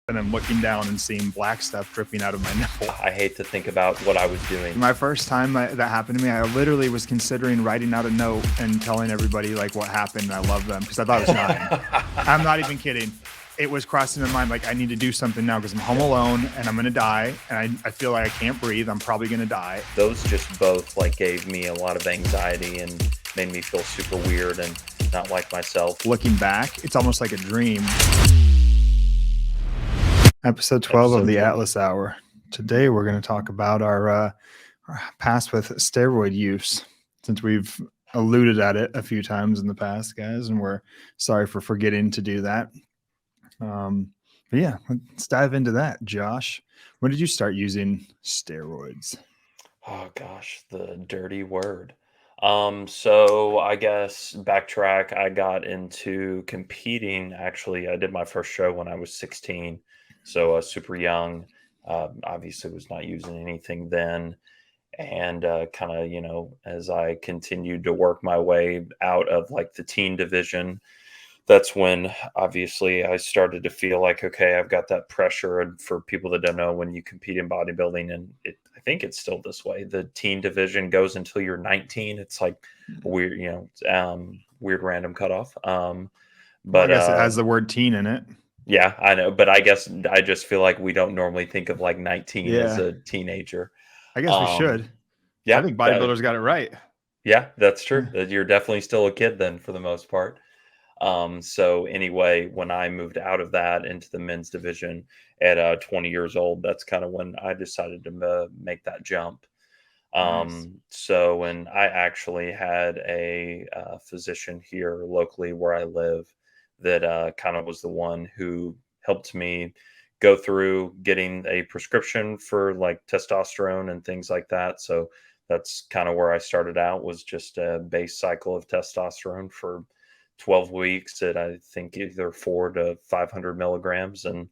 and I'm looking down and seeing black stuff dripping out of my nipple. I hate to think about what I was doing. My first time that happened to me, I literally was considering writing out a note and telling everybody like what happened. And I love them because I thought it was dying. I'm not even kidding. It was crossing my mind like I need to do something now because I'm home alone and I'm going to die. And I feel like I can't breathe. I'm probably going to die. Those just both like gave me a lot of anxiety and made me feel super weird and not like myself. Looking back, it's almost like a dream. Episode 12 of the Atlas Hour. Today we're going to talk about our past with steroid use, since we've alluded at it a few times in the past, guys, and we're sorry for forgetting to do that. But yeah, let's dive into that. Josh, when did you start using steroids? Oh gosh, the dirty word. So I guess backtrack, I got into competing. Actually, I did my first show when I was 16, so super young. Obviously was not using anything then. And kind of, as I continued to work my way out of like the teen division, that's when obviously I started to feel like, okay, I've got that pressure. And for people that don't know, when you compete in bodybuilding, and I think it's still this way, the teen division goes until you're 19. It's like a weird, weird random cutoff. But I guess it has the word teen in it. Yeah, I know. But I guess I just feel like we don't normally think of like 19 as Yeah. a teenager. I guess we should. Yeah. I think bodybuilders got it right. Yeah, that's true. You're definitely still a kid then for the most part. So anyway, when I moved out of that into the men's division at 20 years old, that's kind of when I decided to make that jump. Nice. So when I actually had a physician here locally where I live that kind of was the one who helped me go through getting a prescription for like testosterone and things like that. So that's kind of where I started out, was just a base cycle of testosterone for 12 weeks at I think either 400 to 500 milligrams. And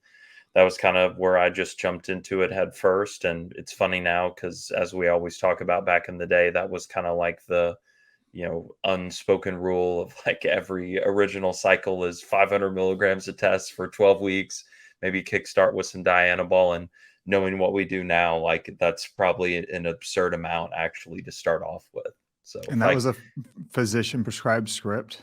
that was kind of where I just jumped into it head first. And it's funny now because, as we always talk about back in the day, that was kind of like the unspoken rule of like every original cycle is 500 milligrams of test for 12 weeks, maybe kickstart with some Dianabol. And knowing what we do now, like that's probably an absurd amount actually to start off with. So, and that was a physician prescribed script.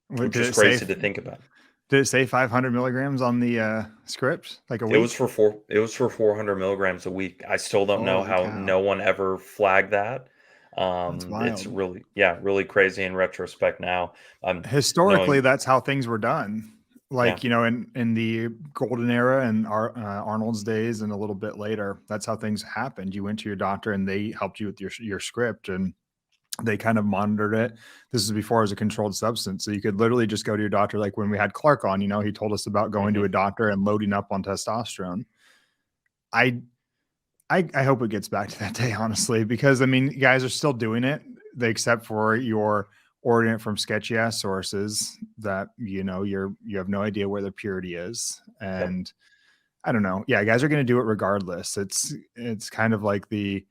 Which is crazy to think about. Did it say 500 milligrams on the script? Like a week? It was for 400 milligrams a week. I still don't know how no one ever flagged that. It's really crazy in retrospect now. Historically, that's how things were done. Like, in the golden era and Arnold's days and a little bit later, that's how things happened. You went to your doctor and they helped you with your script, and they kind of monitored it. This is before it was a controlled substance. So you could literally just go to your doctor. Like when we had Clark on, he told us about going to a doctor and loading up on testosterone. I hope it gets back to that day, honestly, because guys are still doing it, except for you're ordering it from sketchy ass sources that, you have no idea where the purity is. And I don't know. Yeah. Guys are going to do it regardless. It's kind of like the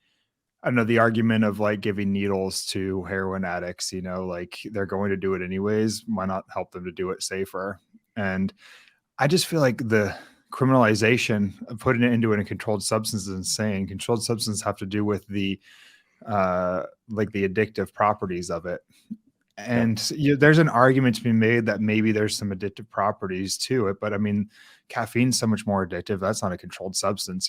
argument of like giving needles to heroin addicts, like they're going to do it anyways. Why not help them to do it safer? And I just feel like the criminalization of putting it into a controlled substance is insane. Controlled substances have to do with the like the addictive properties of it. And there's an argument to be made that maybe there's some addictive properties to it, but caffeine's so much more addictive. That's not a controlled substance,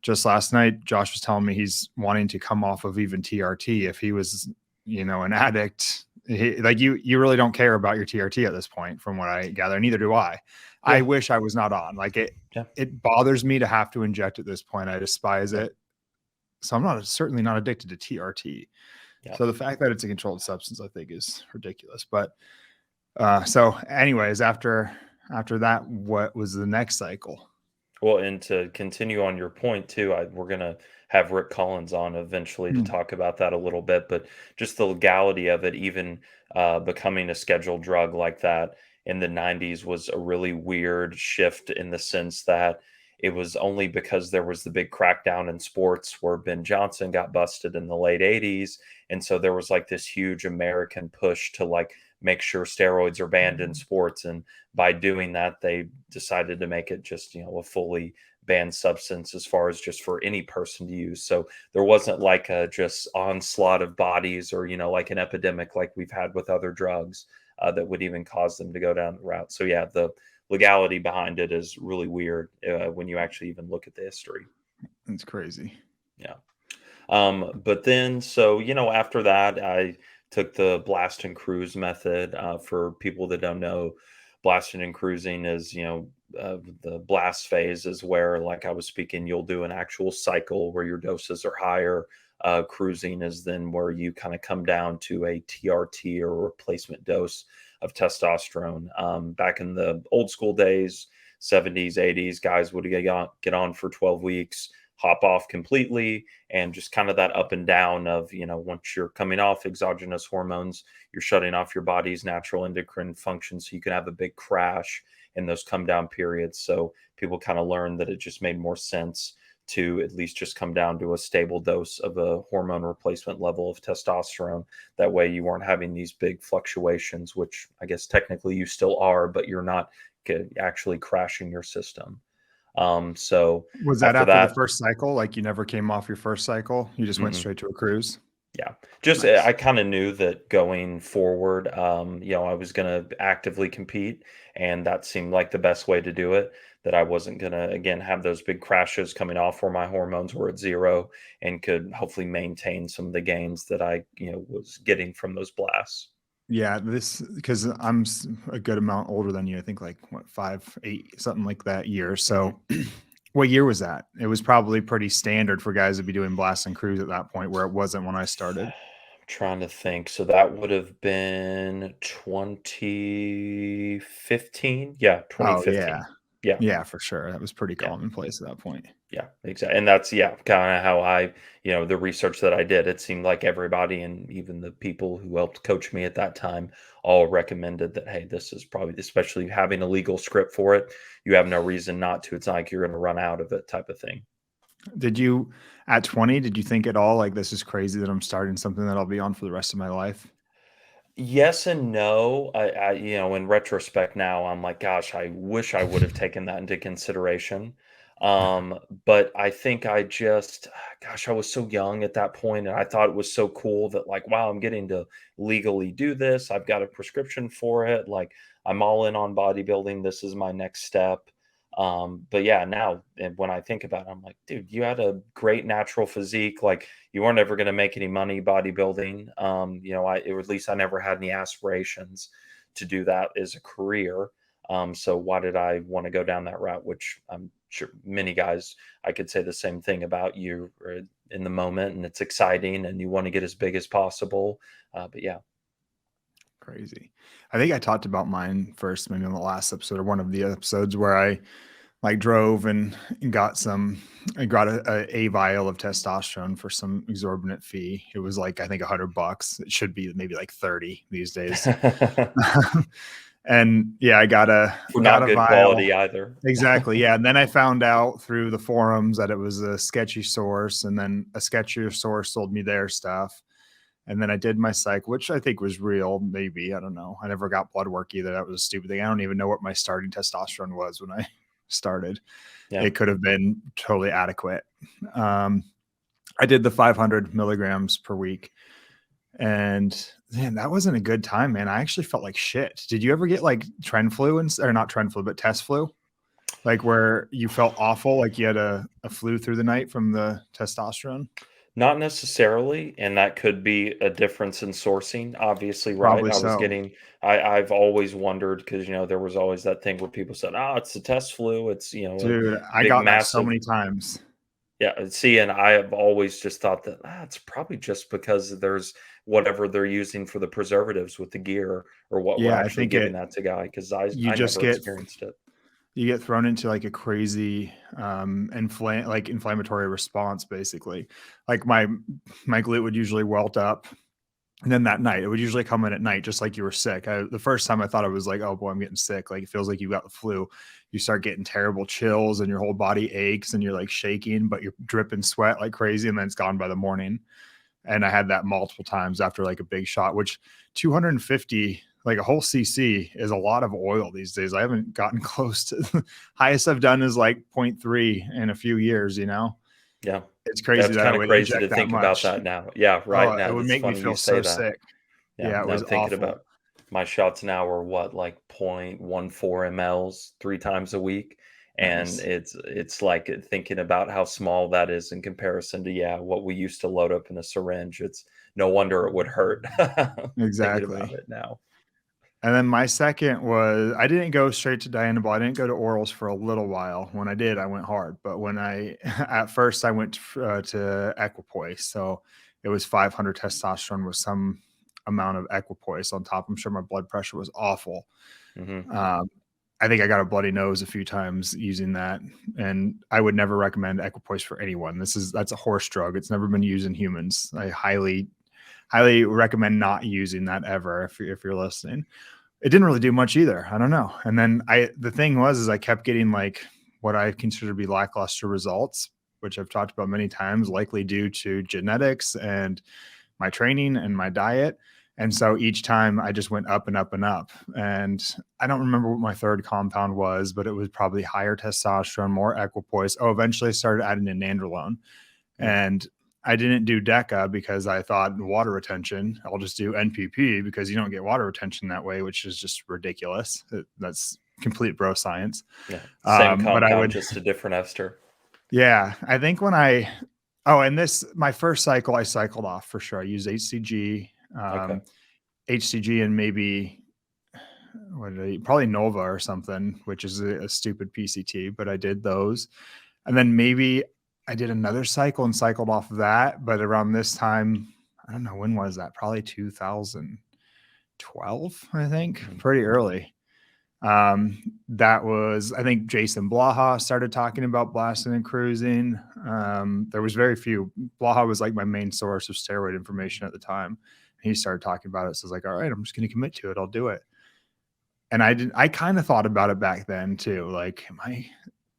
Just last night, Josh was telling me he's wanting to come off of even TRT. If he was, an addict, you really don't care about your TRT at this point, from what I gather. Neither do I. Yeah. I wish I was not on. Like it bothers me to have to inject at this point. I despise it. So I'm certainly not addicted to TRT. Yeah. So the fact that it's a controlled substance, I think, is ridiculous. But so anyways, after that, what was the next cycle? Well, and to continue on your point too, we're going to have Rick Collins on eventually to talk about that a little bit, but just the legality of it, even becoming a scheduled drug like that in the 90s was a really weird shift, in the sense that it was only because there was the big crackdown in sports where Ben Johnson got busted in the late 80s. And so there was like this huge American push to like make sure steroids are banned in sports. And by doing that, they decided to make it just, a fully banned substance as far as just for any person to use. So there wasn't like a just onslaught of bodies or, like an epidemic like we've had with other drugs that would even cause them to go down the route. So yeah, the legality behind it is really weird when you actually even look at the history. It's crazy. Yeah. But then, so, after that, I took the blast and cruise method. For people that don't know, blasting and cruising is, the blast phase is where, like I was speaking, you'll do an actual cycle where your doses are higher. Cruising is then where you kind of come down to a TRT or replacement dose of testosterone. Back in the old school days, 70s, 80s, guys would get on for 12 weeks, hop off completely, and just kind of that up and down of, once you're coming off exogenous hormones, you're shutting off your body's natural endocrine function. So you can have a big crash in those come down periods. So people kind of learned that it just made more sense to at least just come down to a stable dose of a hormone replacement level of testosterone. That way you weren't having these big fluctuations, which I guess technically you still are, but you're not actually crashing your system. So was that after the first cycle? Like you never came off your first cycle? You just went straight to a cruise? Yeah. Just Nice. I kind of knew that going forward, I was going to actively compete, and that seemed like the best way to do it. That I wasn't going to again have those big crashes coming off where my hormones were at zero, and could hopefully maintain some of the gains that I was getting from those blasts. Yeah, because I'm a good amount older than you. I think like what 5, 8, something like that year. So, what year was that? It was probably pretty standard for guys to be doing blast and cruise at that point, where it wasn't when I started. I'm trying to think. So that would have been 2015. Yeah, Oh yeah, 2015. Yeah. yeah, for sure. That was pretty Yeah. commonplace at that point. Yeah, exactly. And that's, yeah, kind of how the research that I did, it seemed like everybody and even the people who helped coach me at that time all recommended that, hey, this is probably, especially having a legal script for it, you have no reason not to. It's not like you're going to run out of it type of thing. Did you, at 20, did you think at all like this is crazy that I'm starting something that I'll be on for the rest of my life? Yes and no. In retrospect now, I'm like, gosh, I wish I would have taken that into consideration. But I think gosh, I was so young at that point, and I thought it was so cool that, like, wow, I'm getting to legally do this. I've got a prescription for it. Like, I'm all in on bodybuilding. This is my next step. But yeah, now and when I think about it, I'm like, dude, you had a great natural physique. Like, you weren't ever going to make any money bodybuilding. Or at least I never had any aspirations to do that as a career. So why did I want to go down that route? Which I'm sure many guys, I could say the same thing about. You in the moment, and it's exciting, and you want to get as big as possible. But yeah. Crazy. I think I talked about mine first, maybe on the last episode or one of the episodes where I like drove and got I got a vial of testosterone for some exorbitant fee. It was like, I think $100. It should be maybe like 30 these days. And yeah, I got a not good vial. Quality either. Exactly. Yeah. And then I found out through the forums that it was a sketchy source, and then a sketchier source sold me their stuff. And then I did my psych, which I think was real. Maybe, I don't know. I never got blood work either. That was a stupid thing. I don't even know what my starting testosterone was when I started. Yeah. It could have been totally adequate. I did the 500 milligrams per week, and man, that wasn't a good time, man. I actually felt like shit. Did you ever get like trend flu or not trend flu, but test flu? Like where you felt awful, like you had a flu through the night from the testosterone? Not necessarily, and that could be a difference in sourcing, obviously, right? Probably so. I've always wondered because, there was always that thing where people said, "Oh, it's the test flu. It's, a Dude, I big, got that so massive." many times. Yeah, see, and I have always just thought that, it's probably just because there's whatever they're using for the preservatives with the gear or what we're Yeah, I actually think giving that to guy, because you I just never experienced it. you get thrown into like a crazy inflammatory response basically. Like my glute would usually welt up, and then that night it would usually come in at night just like you were sick. The first time I thought I was like, oh boy, I'm getting sick. Like it feels like you got the flu. You start getting terrible chills and your whole body aches and you're like shaking, but you're dripping sweat like crazy, and then it's gone by the morning. And I had that multiple times after like a big shot, which 250 like a whole cc is a lot of oil these days. I haven't gotten close to the highest I've done is like 0.3 in a few years, you know. Yeah. It's crazy That's that I kinda would crazy inject to that think about much. that now. Yeah, right Oh, it now, would that's make me funny you feel so say that. sick. Yeah, Yeah, it no, was thinking awful. about my shots now are what, like 0.14 mLs 3 times a week, and Nice. it's like thinking about how small that is in comparison to, yeah, what we used to load up in a syringe. It's no wonder it would hurt thinking about Exactly. it now. And then my second was I didn't go straight to Dianabol. I didn't go to orals for a little while. When I did, I went hard. But when I at first I went to equipoise, so it was 500 testosterone with some amount of equipoise on top. I'm sure my blood pressure was awful. Mhm. Um, I think I got a bloody nose a few times using that, and I would never recommend equipoise for anyone. That's a horse drug. It's never been used in humans. I highly recommend not using that ever if you're listening. It didn't really do much either. I don't know. And then the thing was, is I kept getting like what I consider to be lackluster results, which I've talked about many times, likely due to genetics and my training and my diet. And so each time I just went up and up and up. And I don't remember what my third compound was, but it was probably higher testosterone, more equipoise. Oh, eventually I started adding in nandrolone. Mm. And I didn't do DECA because I thought water retention. I'll just do NPP because you don't get water retention that way, which is just ridiculous. That's complete bro science. Yeah, same But I compound, would, just a different ester. yeah, I think and my first cycle, I cycled off for sure. I used HCG, Okay. HCG, and maybe probably Nova or something, which is a stupid PCT, but I did those. And then maybe I did another cycle and cycled off of that. But around this time, I don't know, when was that? Probably 2012, I think, Mhm. pretty early. That was, I think Jason Blaha started talking about blasting and cruising. There was very few. Blaha was like my main source of steroid information at the time. He started talking about it. So I was like, all right, I'm just going to commit to it. I'll do it. And I kind of thought about it back then too. Like, am I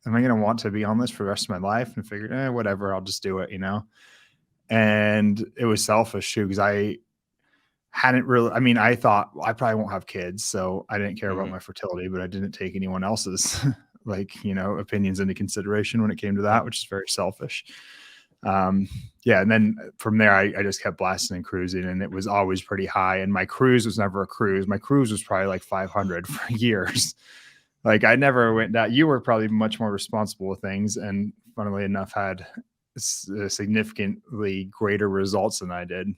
going to want to be on this for the rest of my life? And figured, whatever, I'll just do it, you know? And it was selfish too, because I hadn't really, I mean, I thought, well, I probably won't have kids. So I didn't care about Mhm. my fertility, but I didn't take anyone else's like, opinions into consideration when it came to Yeah. that, which is very selfish. Um, yeah. And then from there, I just kept blasting and cruising, and it was always pretty high. And my cruise was never a cruise. My cruise was probably like 500 for years. Like I never went down. You were probably much more responsible with things, and funnily enough, had significantly greater results than I did.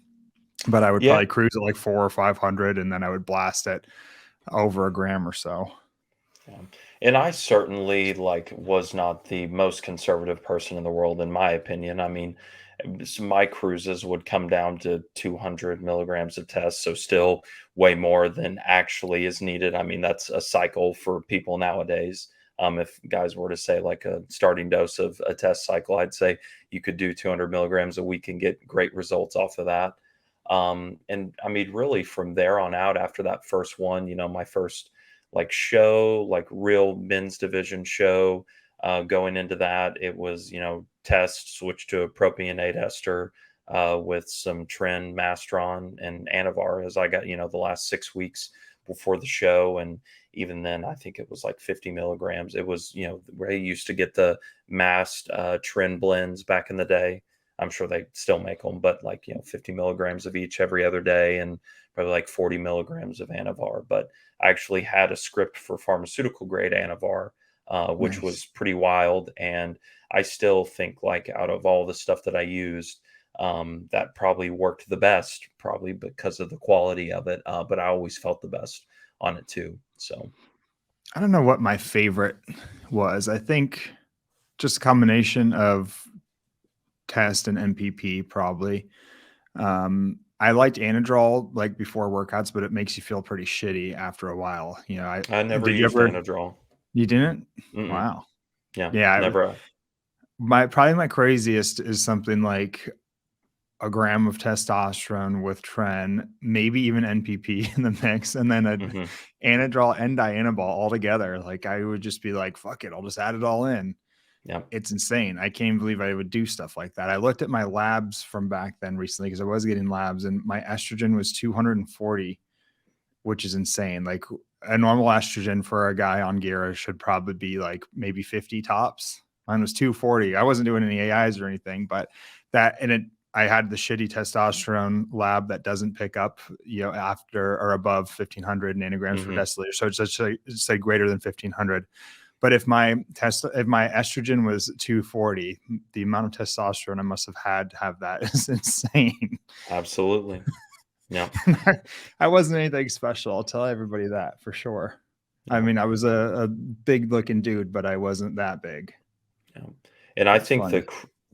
But I would Yeah. probably cruise at like 400 or 500, and then I would blast at over a gram or so. Yeah. And I certainly like was not the most conservative person in the world, in my opinion. I mean, my cruises would come down to 200 milligrams of test, so still way more than actually is needed. I mean, that's a cycle for people nowadays. If guys were to say like a starting dose of a test cycle, I'd say you could do 200 milligrams a week and get great results off of that. And I mean, really from there on out, after that first one, my first like show, like real men's division show. Going into that, it was test switch to a propionate ester with some Tren, Mastron, and Anavar as I got the last 6 weeks before the show, and even then I think it was like 50 milligrams. It was where you used to get the massed Tren blends back in the day. I'm sure they still make them, but like 50 milligrams of each every other day, and probably like 40 milligrams of Anavar. But I actually had a script for pharmaceutical grade Anavar, which Nice. was pretty wild. And I still think like out of all the stuff that I used, that probably worked the best, probably because of the quality of it. But I always felt the best on it too. So I don't know what my favorite was. I think just a combination of test and MPP probably. I liked Anadrol like before workouts, but it makes you feel pretty shitty after a while. I I never did you used ever Anadrol. you didn't? Mm-mm. Wow. Yeah, Yeah, never. my craziest is something like a gram of testosterone with Tren, maybe even NPP in the mix, and then a Hmm. Anadrol and Dianabol all together. Like I would just be like, fuck it, I'll just add it all in. Yeah. It's insane. I can't believe I would do stuff like that. I looked at my labs from back then recently because I was getting labs, and my estrogen was 240 which is insane. Like a normal estrogen for a guy on Gira should probably be like maybe 50 tops. Mine was 240. I wasn't doing any AIs or anything, but I had the shitty testosterone lab that doesn't pick up, after or above 1500 nanograms per Hmm. deciliter. So it's say greater than 1500. But if my estrogen was 240, the amount of testosterone I must have had to have that is insane. Absolutely. Yeah. I wasn't anything special. I'll tell everybody that for sure. I Yeah. mean, I was a big looking dude, but I wasn't that big. Yeah. And I That's think funny.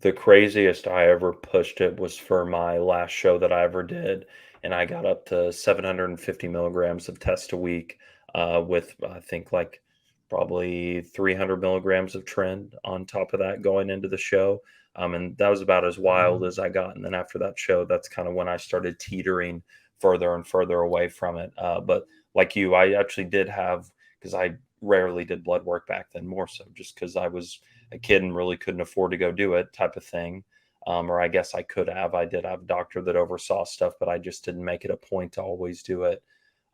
the craziest I ever pushed it was for my last show that I ever did, and I got up to 750 milligrams of test a week, with I think like probably 300 milligrams of trend on top of that going into the show. And that was about as wild as I got. And then after that show, that's kind of when I started teetering further and further away from it. But like you, I actually did have, because I rarely did blood work back then, more so just because I was a kid and really couldn't afford to go do it type of thing. Or I guess I could have. I did have a doctor that oversaw stuff, but I just didn't make it a point to always do it.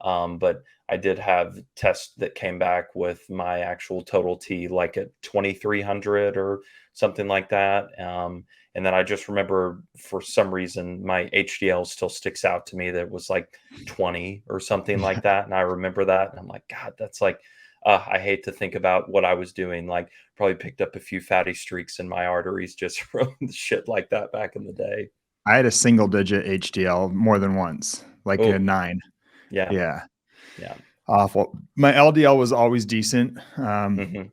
But I did have tests that came back with my actual total T like at 2300 or something like that. And then I just remember for some reason my HDL still sticks out to me that it was like 20 or something like that. And I remember that. And I'm like, God, that's like, I hate to think about what I was doing. Like, probably picked up a few fatty streaks in my arteries just from shit like that back in the day. I had a single digit HDL more than once, like a Oh, 9. yeah. Yeah. Yeah. Awful. My LDL was always decent. Hmm.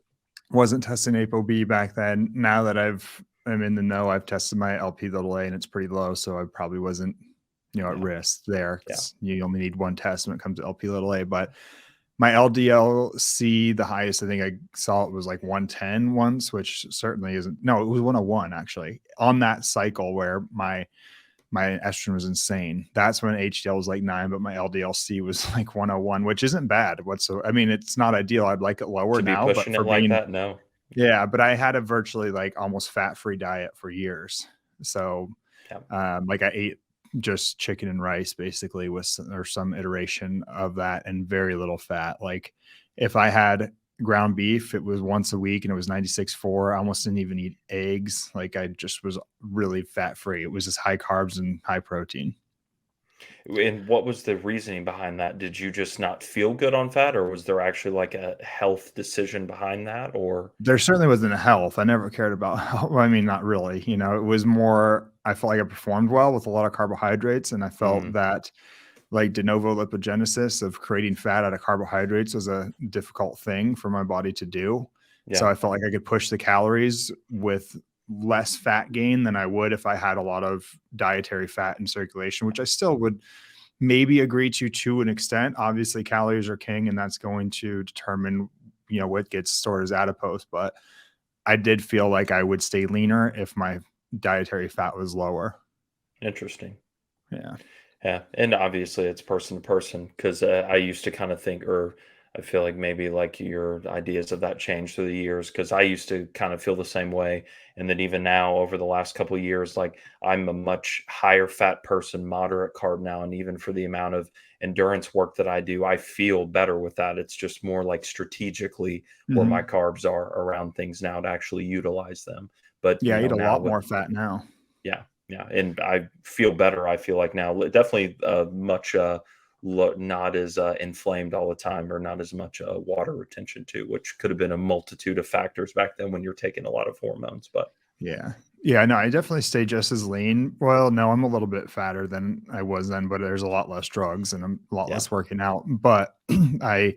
Wasn't testing ApoB back then. Now that I'm in the know, I've tested my LP little a and it's pretty low. So I probably wasn't, at Yeah. risk there. Yeah. You only need one test when it comes to LP little a. But my LDL-C, the highest I think I saw it was like 110 once, which certainly isn't. No, it was 101 actually on that cycle where my estrogen was insane. That's when HDL was like 9, but my LDL-C was like 101, which isn't bad whatsoever. I mean, it's not ideal. I'd like it lower To be now, but pushing it for like being, that, no. yeah, but I had a virtually like almost fat-free diet for years. So, Yeah. like I ate just chicken and rice basically with or some iteration of that and very little fat. Like if I had ground beef, it was once a week and it was 96.4. I almost didn't even eat eggs. Like I just was really fat free. It was just high carbs and high protein. And what was the reasoning behind that? Did you just not feel good on fat, or was there actually like a health decision behind that? Or There certainly wasn't a health. I never cared about health. Well, I mean, not really. It was more, I felt like I performed well with a lot of carbohydrates. And I felt Mhm. that like de novo lipogenesis of creating fat out of carbohydrates was a difficult thing for my body to do. So Yeah. I felt like I could push the calories with less fat gain than I would if I had a lot of dietary fat in circulation, which I still would maybe agree to an extent. Obviously, calories are king, and that's going to determine, what gets stored as adipose. But I did feel like I would stay leaner if my dietary fat was lower. Interesting. Yeah. Yeah, and obviously it's person to person because I used to kind of think, or I feel like maybe like your ideas of that changed through the years because I used to kind of feel the same way, and then even now over the last couple of years, like I'm a much higher fat person, moderate carb now, and even for the amount of endurance work that I do, I feel better with that. It's just more like strategically where my Hmm. carbs are around things now to actually utilize them. But Yeah. I eat a now lot with more fat now. yeah, yeah, and I feel better. I feel like now, definitely much not as inflamed all the time, or not as much water retention too, which could have been a multitude of factors back then when you're taking a lot of hormones. But Yeah. Yeah, no, I definitely stay just as lean. Well, no, I'm a little bit fatter than I was then, but there's a lot less drugs and I'm a lot yeah, less working out. But I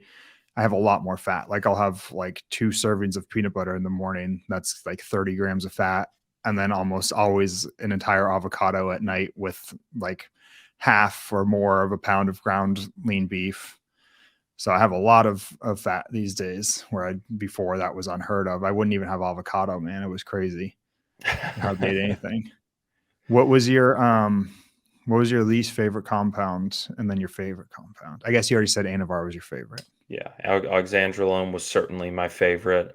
I have a lot more fat. Like I'll have like 2 servings of peanut butter in the morning. That's like 30 grams of fat. And then almost always an entire avocado at night with like half or more of a pound of ground lean beef. So I have a lot of fat these days where before that was unheard of. I wouldn't even have avocado, man. It was crazy. Hardly ate anything. What was your least favorite compound and then your favorite compound? I guess you already said Anavar was your favorite. yeah. Oxandrolone was certainly my favorite.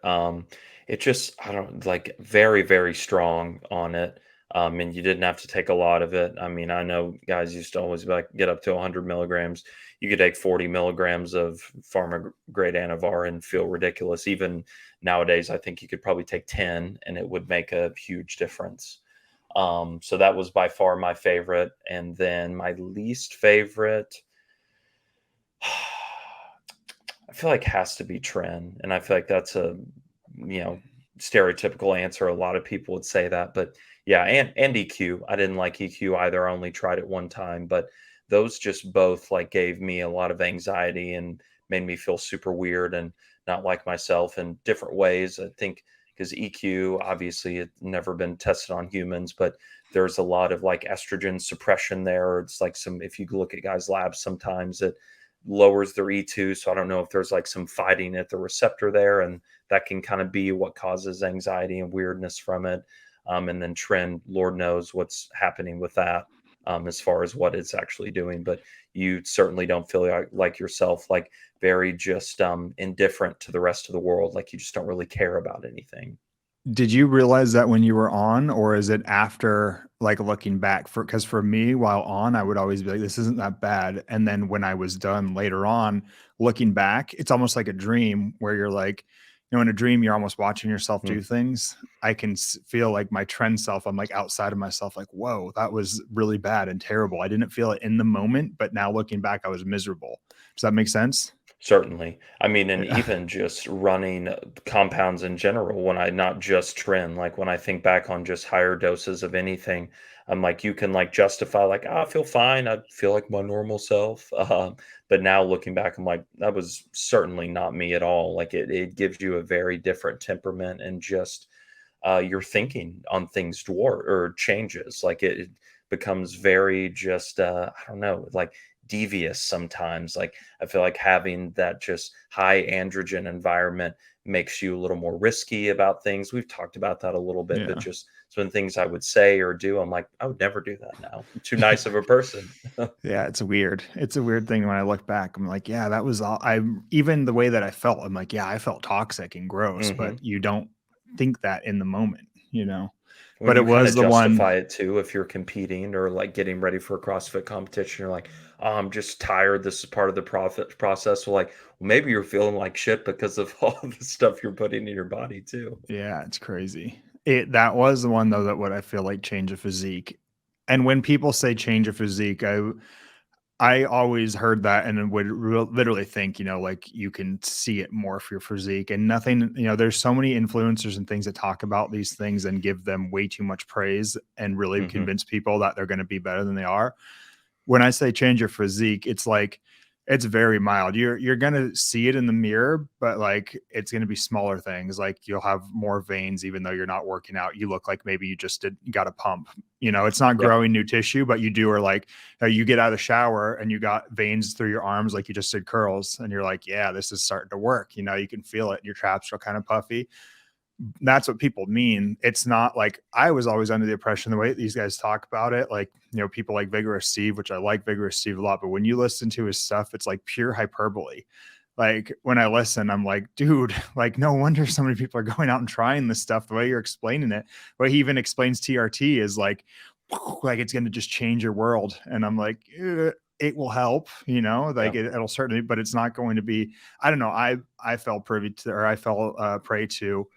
It just I don't like very very strong on it. And you didn't have to take a lot of it. I mean, I know guys used to always be like, get up to 100 milligrams. You could take 40 milligrams of pharma grade Anavar and feel ridiculous. Even nowadays, I think you could probably take 10 and it would make a huge difference. So that was by far my favorite. And then my least favorite, I feel like has to be Tren. And I feel like that's a, you know, stereotypical answer. A lot of people would say that, but yeah, and EQ. I didn't like EQ either. I only tried it one time, but those just both like gave me a lot of anxiety and made me feel super weird and not like myself in different ways. I think because EQ obviously it's never been tested on humans, but there's a lot of like estrogen suppression there. It's like some, if you look at guys' labs, sometimes it lowers their E2. So I don't know if there's like some fighting at the receptor there, and that can kind of be what causes anxiety and weirdness from it. And then Tren, Lord knows what's happening with that as far as what it's actually doing. But you certainly don't feel like yourself, like very just indifferent to the rest of the world. Like you just don't really care about anything. Did you realize that when you were on, or is it after, like, looking back? Because for me, while on, I would always be like, this isn't that bad. And then when I was done later on, looking back, it's almost like a dream where you're like, in a dream, you're almost watching yourself Hmm. do things. I can feel like my trend self. I'm like outside of myself, like, whoa, that was really bad and terrible. I didn't feel it in the moment, but now looking back, I was miserable. Does that make sense? Certainly. I mean, and Yeah. even just running compounds in general, when I not just Tren, like when I think back on just higher doses of anything, I'm like, you can like justify, like, "Ah, I feel fine. I feel like my normal self." But now looking back, I'm like, that was certainly not me at all. Like it gives you a very different temperament and just your thinking on things dwarf or changes. Like it becomes very just I don't know, like devious sometimes. Like I feel like having that just high androgen environment makes you a little more risky about things. We've talked about that a little bit, but Yeah. just some things I would say or do, I'm like, I would never do that now. I'm too nice of a person. Yeah, it's weird. It's a weird thing when I look back. I'm like, yeah, that was all I even the way that I felt, I'm like, yeah, I felt toxic and gross, but Hmm. you don't think that in the moment. When But it you kinda was the one. justify it too, if you're competing or, like, getting ready for a CrossFit competition, you're like, "Oh, I'm just tired. This is part of the profit process." Well, like, well, maybe you're feeling like shit because of all the stuff you're putting in your body too. Yeah, it's crazy. That was the one though that what I feel like change of physique. And when people say change of physique, I always heard that and then would literally think, like you can see it more for your physique and nothing, there's so many influencers and things that talk about these things and give them way too much praise and really Mhm. convince people that they're going to be better than they are. When I say change your physique, it's like it's very mild. You're gonna see it in the mirror, but like it's gonna be smaller things. Like you'll have more veins, even though you're not working out. You look like maybe you just got a pump. It's not Yeah. growing new tissue, but you do are like you get out of the shower and you got veins through your arms, like you just did curls, and you're like, yeah, this is starting to work. You can feel it. Your traps are kind of puffy. That's what people mean. It's not like I was always under the impression the way these guys talk about it, like, people like Vigorous Steve, which I like Vigorous Steve a lot, but when you listen to his stuff, it's like pure hyperbole. Like when I listen, I'm like, dude, like no wonder so many people are going out and trying this stuff the way you're explaining it. But he even explains TRT is like it's going to just change your world. And I'm like, it will help, like Yeah. it'll certainly, but it's not going to be, I don't know. I fell privy to, or I fell prey to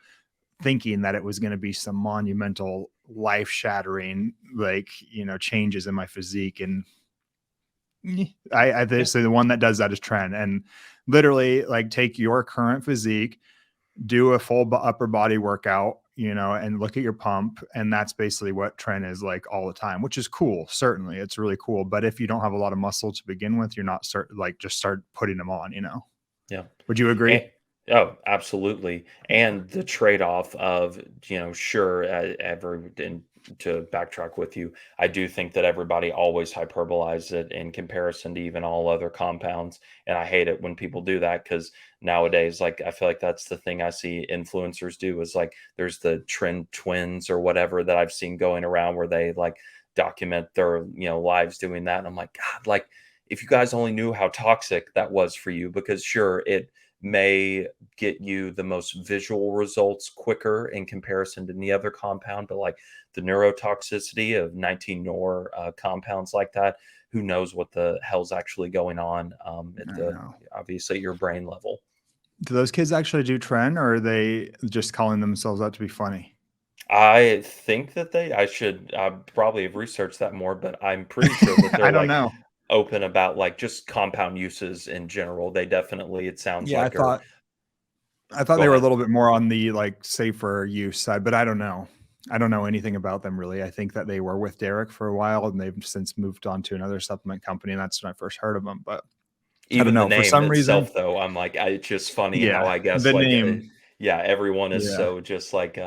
thinking that it was going to be some monumental life shattering changes in my physique and I Yeah. say the one that does that is Trent and literally like take your current physique, do a full upper body workout, and look at your pump, and that's basically what Trent is like all the time, which is cool. Certainly it's really cool, but if you don't have a lot of muscle to begin with, you're not just start putting them on. Yeah. Would you And, agree? oh, absolutely. Yeah. And the trade-off of, sure, and to backtrack with you, I do think that everybody always hyperbolizes it in comparison to even all other compounds. And I hate it when people do that because nowadays, like, I feel like that's the thing I see influencers do is like there's the trend twins or whatever that I've seen going around where they like document their, lives doing that. And I'm like, God, like, if you guys only knew how toxic that was for you, because sure, it may get you the most visual results quicker in comparison to any other compound, but like the neurotoxicity of 19-nor compounds like that, who knows what the hell's actually going on at I the know. obviously your brain level. Do those kids actually do trend, or are they just calling themselves out to be funny? I think that I should probably have researched that more, but I'm pretty sure that they're I don't like know. open about like just compound uses in general. They definitely, it sounds Yeah, like, are. I thought Go they were a ahead. little bit more on the like safer use side, but I don't know. I don't know anything about them really. I think that they were with Derek for a while and they've since moved on to another supplement company. And that's when I first heard of them. But I don't Even the know. For name some reason, itself, though, I'm like, it's just funny how yeah, I guess the like, name. yeah, everyone is Yeah. so just like,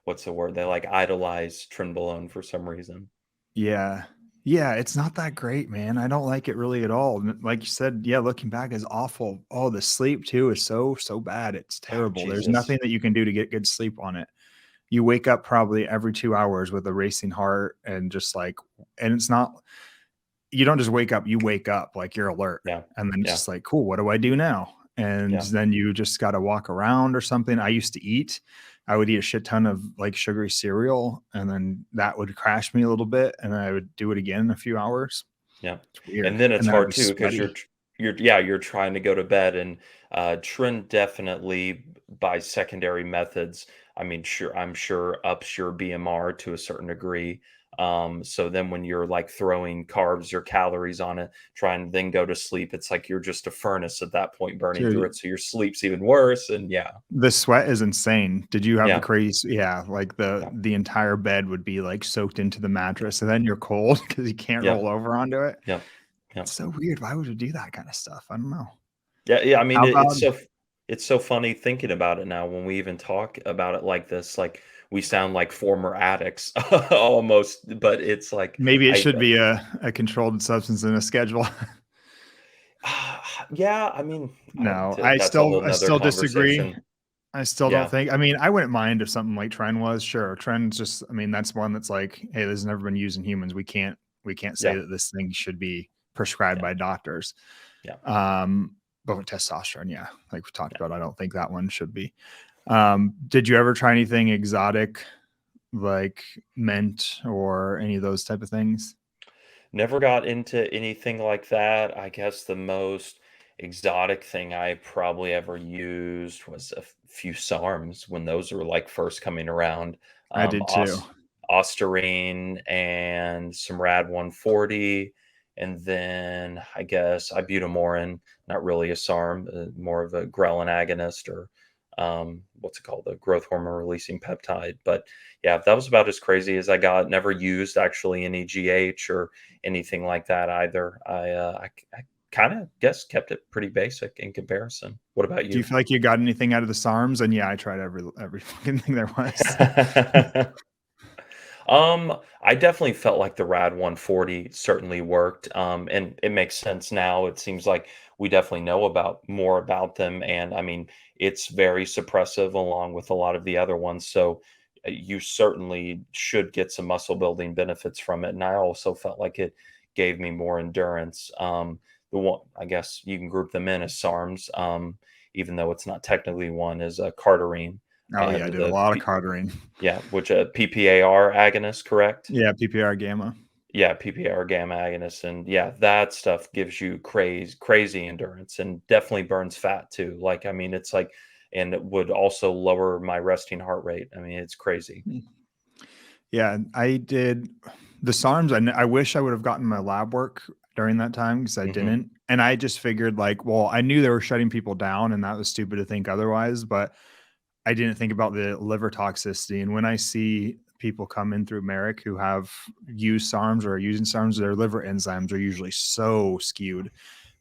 what's the word? They like idolize Trenbolone for some reason. Yeah. Yeah. It's not that great, man. I don't like it really at all. Like you said, yeah, looking back is awful. Oh, the sleep too is so bad. It's Oh, terrible. There's Jesus. nothing that you can do to get good sleep on it. You wake up probably every 2 hours with a racing heart and just like, and it's not, you don't just wake up, you wake up like you're alert. Yeah. And then it's Yeah. just like, cool, what do I do now? And Yeah. then you just got to walk around or something. I used to eat, I would eat a shit ton of like sugary cereal, and then that would crash me a little bit. And then I would do it again in a few hours. Yeah, It's weird. and then And it's then I'd hard be too because sweaty. you're trying to go to bed, and Trend definitely by secondary methods. I mean, I'm sure ups your BMR to a certain degree. So then when you're like throwing carbs or calories on it, trying to then go to sleep, it's like you're just a furnace at that point burning through Dude, it. So your sleep's even worse. And yeah, the sweat is insane. Did you have the yeah, crazy, yeah, like yeah, the entire bed would be like soaked into the yeah, mattress and then you're cold because you can't yeah, roll over onto it. yeah, yeah. It's so weird. Why would you do that kind of stuff? I don't know. Yeah, yeah, I mean, How about it's so funny thinking about it now when we even talk about it like this, like, we sound like former addicts almost, but it's like, maybe it I should be a controlled substance in a schedule? yeah, I mean, No, that's a whole I 'nother still disagree. conversation. I still don't Yeah, think, I mean, I wouldn't mind if something like Tren was, sure. Tren's just, I mean, that's one that's like, hey, this has never been used in humans. We can't say yeah, that this thing should be prescribed yeah, by doctors. yeah, But with testosterone, yeah, like we talked yeah. about, I don't think that one should be. Did you ever try anything exotic like mint or any of those type of things? Never got into anything like that. I guess the most exotic thing I probably ever used was a few SARMs when those were like first coming around. I did too. Ostarine and some Rad 140, and then I guess ibutamorin, not really a SARM, more of a ghrelin agonist, or what's it called, a growth hormone releasing peptide. But yeah, that was about as crazy as I got. Never used actually any GH or anything like that either. I kind of guess kept it pretty basic in comparison. What about Do you you? feel like you got anything out of the SARMs? And yeah, I tried every fucking thing there was. I definitely felt like the Rad 140 certainly worked. And it makes sense now. It seems like we definitely know about more about them. And I mean, it's very suppressive along with a lot of the other ones. So you certainly should get some muscle building benefits from it. And I also felt like it gave me more endurance. The one, I guess you can group them in as SARMs, even though it's not technically one, is Cardarine. Oh yeah, And I did a lot of cartering. yeah, which a PPAR agonist, correct? Yeah, PPR gamma. Yeah, PPAR gamma agonist, and yeah, that stuff gives you crazy endurance and definitely burns fat too. Like, I mean, it's like, and it would also lower my resting heart rate. I mean, it's crazy. Yeah, I did the SARMs. I wish I would have gotten my lab work during that time because I Hmm. didn't. And I just figured like, well, I knew they were shutting people down, and that was stupid to think otherwise. But I didn't think about the liver toxicity. And when I see people come in through Merrick who have used SARMs or are using SARMs, their liver enzymes are usually so skewed.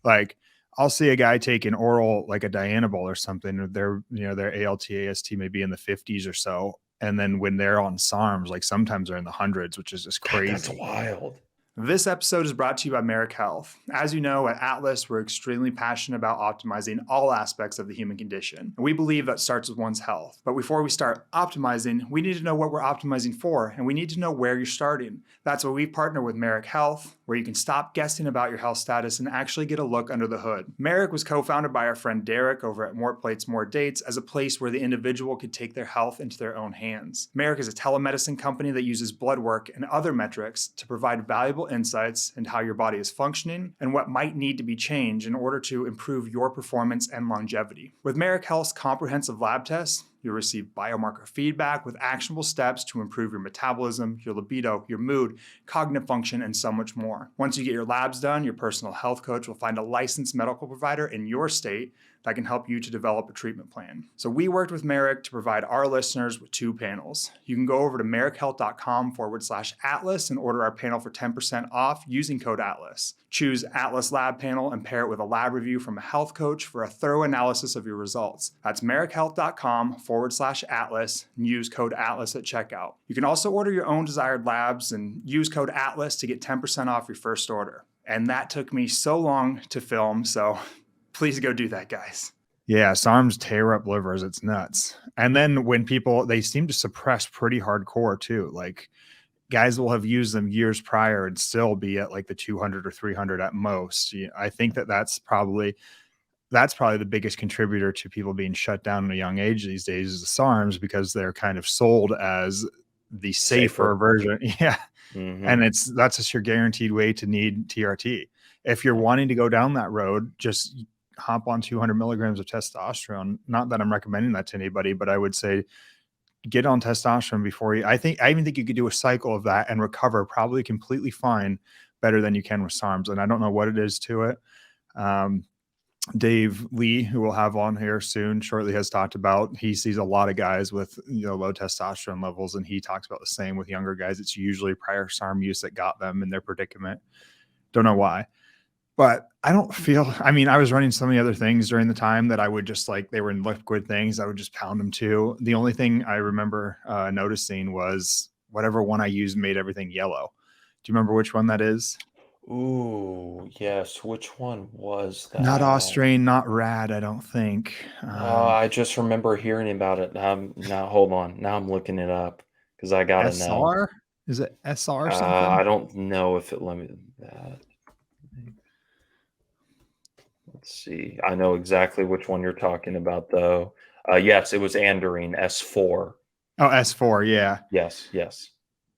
Like I'll see a guy take an oral, like a Dianabol or something, or their ALT, AST may be in the 50s or so. And then when they're on SARMs, like sometimes they're in the hundreds, which is just God, that's crazy. wild. This episode is brought to you by Marek Health. As you know, at Atlas, we're extremely passionate about optimizing all aspects of the human condition. And we believe that starts with one's health. But before we start optimizing, we need to know what we're optimizing for, and we need to know where you're starting. That's why we partner with Marek Health, where you can stop guessing about your health status and actually get a look under the hood. Marek was co-founded by our friend Derek over at More Plates, More Dates as a place where the individual could take their health into their own hands. Marek is a telemedicine company that uses blood work and other metrics to provide valuable insights into how your body is functioning and what might need to be changed in order to improve your performance and longevity. With Marek Health's comprehensive lab tests, you'll receive biomarker feedback with actionable steps to improve your metabolism, your libido, your mood, cognitive function, and so much more. Once you get your labs done, your personal health coach will find a licensed medical provider in your state that can help you to develop a treatment plan. So we worked with Marek to provide our listeners with 2 panels. You can go over to marekhealth.com/Atlas and order our panel for 10% off using code ATLAS. Choose Atlas Lab Panel and pair it with a lab review from a health coach for a thorough analysis of your results. That's marekhealth.com/Atlas and use code ATLAS at checkout. You can also order your own desired labs and use code ATLAS to get 10% off your first order. And that took me so long to film, so please go do that, guys. Yeah, SARMs tear up livers. It's nuts. And then when they seem to suppress pretty hardcore too. Like guys will have used them years prior and still be at like the 200 or 300 at most. I think that's probably the biggest contributor to people being shut down at a young age these days is the SARMs, because they're kind of sold as the safer version. Yeah. Mm-hmm. And that's just your guaranteed way to need TRT. If you're wanting to go down that road, just hop on 200 milligrams of testosterone. Not that I'm recommending that to anybody, but I would say get on testosterone before I even think you could do a cycle of that and recover probably completely fine, better than you can with SARMs. And I don't know what it is to it. Dave Lee, who we'll have on here soon, shortly, has talked about, he sees a lot of guys with low testosterone levels, and he talks about the same with younger guys. It's usually prior SARM use that got them in their predicament. Don't know why. But I was running so many other things during the time that I would just they were in liquid things. I would just pound them too. The only thing I remember noticing was whatever one I used made everything yellow. Do you remember which one that is? Ooh, yes. Which one was that? Not Austrain, not Rad, I don't think. I just remember hearing about it. Now, hold on. Now I'm looking it up because I gotta know. SR? Is it SR something? I don't know if it limited that. Let's see. I know exactly which one you're talking about, though. Yes, it was Andorine S4. Oh, S4, yeah. Yes.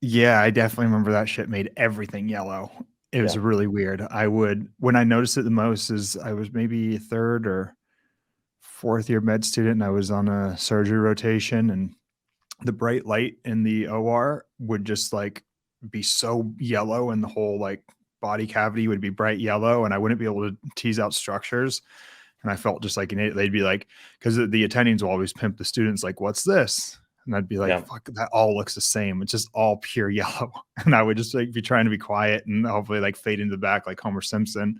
Yeah, I definitely remember that shit made everything yellow. It was really weird. When I noticed it the most is I was maybe 3rd or 4th year med student, and I was on a surgery rotation, and the bright light in the OR would just be so yellow, and the whole body cavity would be bright yellow, and I wouldn't be able to tease out structures. And I felt just like an idiot. They'd be like, because the attendings will always pimp the students, like, what's this? And I'd be like, fuck, that all looks the same. It's just all pure yellow. And I would just be trying to be quiet and hopefully fade into the back like Homer Simpson.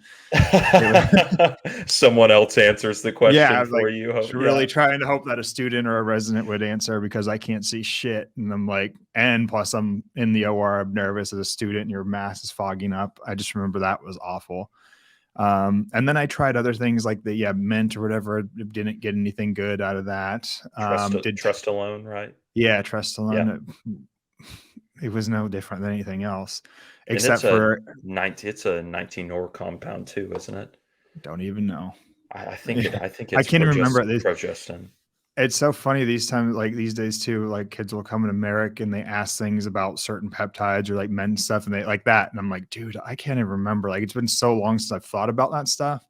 Someone else answers the question for you. Really trying to hope that a student or a resident would answer, because I can't see shit. And I'm and plus I'm in the OR, I'm nervous as a student and your mask is fogging up. I just remember that was awful. And then I tried other things like the mint or whatever. Didn't get anything good out of that. Trust alone, right? Yeah, trust alone. Yeah. It was no different than anything else, except for it's a 19-OR compound too, isn't it? Don't even know. I think it's I can't remember this. Progestin. It's so funny these days too, kids will come in Marek and they ask things about certain peptides or men stuff, and they like that. And I'm like, dude, I can't even remember. It's been so long since I've thought about that stuff.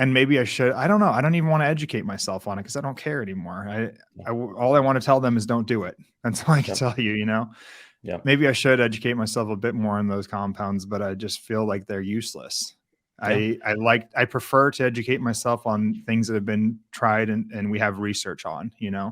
And maybe I should, I don't know. I don't even want to educate myself on it because I don't care anymore. All I want to tell them is don't do it. That's all I can tell you, Yeah. Maybe I should educate myself a bit more on those compounds, but I just feel like they're useless. Yeah. I prefer to educate myself on things that have been tried and we have research on, Yeah.